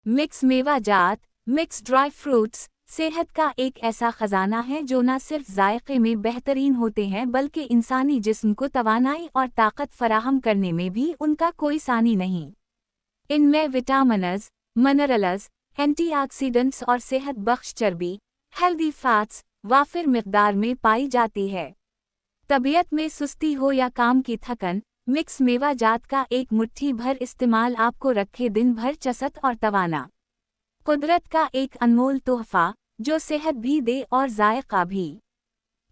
Mix मेवा जात, mix dry fruits, सेहत का एक ऐसा खजाना है जो न सिर्फ जायके में बेहतरीन होते हैं बल्कि इंसानी जिस्म को तवानाई और ताकत फराहम करने में भी उनका कोई सानी नहीं। इनमें विटामिन्स, मिनरल्स, एंटीऑक्सीडेंट्स और सेहत बख्श चर्बी, हेल्दी फैट्स वाफिर मिकदार में पाई जाती है। तबीयत में सुस्ती हो या काम की थकन, मिक्स मेवा जात का एक मुट्ठी भर इस्तेमाल आपको रखे दिन भर चसत और तवाना। कुदरत का एक अनमोल तोहफा जो सेहत भी दे और जायका भी।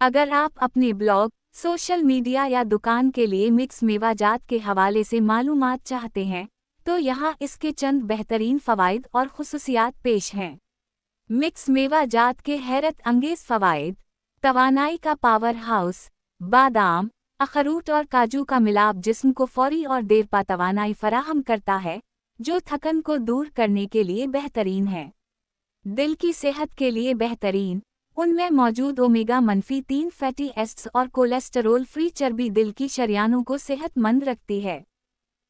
अगर आप अपने ब्लॉग, सोशल मीडिया या दुकान के लिए मिक्स मेवा जात के हवाले से मालूमात चाहते हैं तो यहाँ इसके चंद बेहतरीन फ़वाइद और खुसूसियात पेश हैं। मिक्स मेवा जात के हैरत अंगेज़ फ़वाइद: तवानाई का पावर हाउस। बादाम, अखरोट और काजू का मिलाप जिस्म को फौरी और देरपा तवानाई फराहम करता है जो थकन को दूर करने के लिए बेहतरीन है। दिल की सेहत के लिए बेहतरीन, उनमें मौजूद ओमेगा-3 फैटी एसिड्स और कोलेस्टेरोल फ्री चर्बी दिल की शरियानों को सेहतमंद रखती है।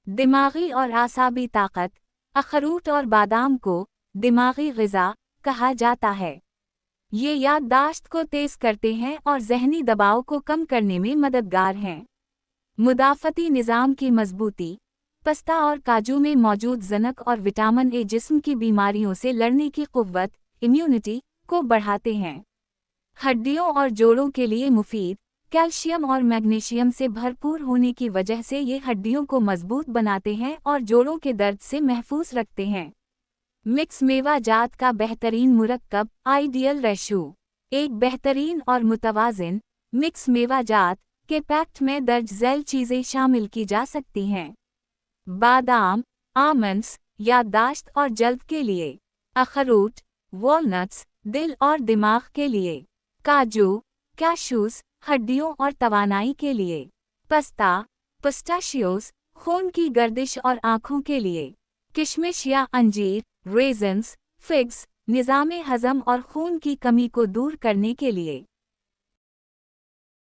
दिमागी और आसाबी ताकत, अखरोट और बादाम को दिमागी ग़िज़ा कहा जाता है। ये याददाश्त को तेज़ करते हैं और ज़हनी दबाव को कम करने में मददगार हैं। मुदाफ़ती निज़ाम की मजबूती, पस्ता और काजू में मौजूद ज़नक और विटामिन ए जिस्म की बीमारियों से लड़ने की क़ुव्वत, इम्यूनिटी को बढ़ाते हैं। हड्डियों और जोड़ों के लिए मुफीद, कैल्शियम और मैग्नीशियम से भरपूर होने की वजह से ये हड्डियों को मजबूत बनाते हैं और जोड़ों के दर्द से महफूज रखते हैं। मिक्स मेवा जात का बेहतरीन मुरक्कब, आइडियल रेशो। एक बेहतरीन और मुतवाज़िन मिक्स मेवा जात के पैक्ट में दर्ज झैल चीज़ें शामिल की जा सकती हैं। बादाम, आमंड्स याददाश्त और जल्द के लिए। अखरोट, वॉलनट्स दिल और दिमाग के लिए। काजू, कैशूज़ हड्डियों और तवानाई के लिए। पस्ता, पिस्ताशियोज़ खून की गर्दिश और आँखों के लिए। किशमिश या अंजीर, रेज़न्स, फिग्स निज़ामे हज़म और खून की कमी को दूर करने के लिए।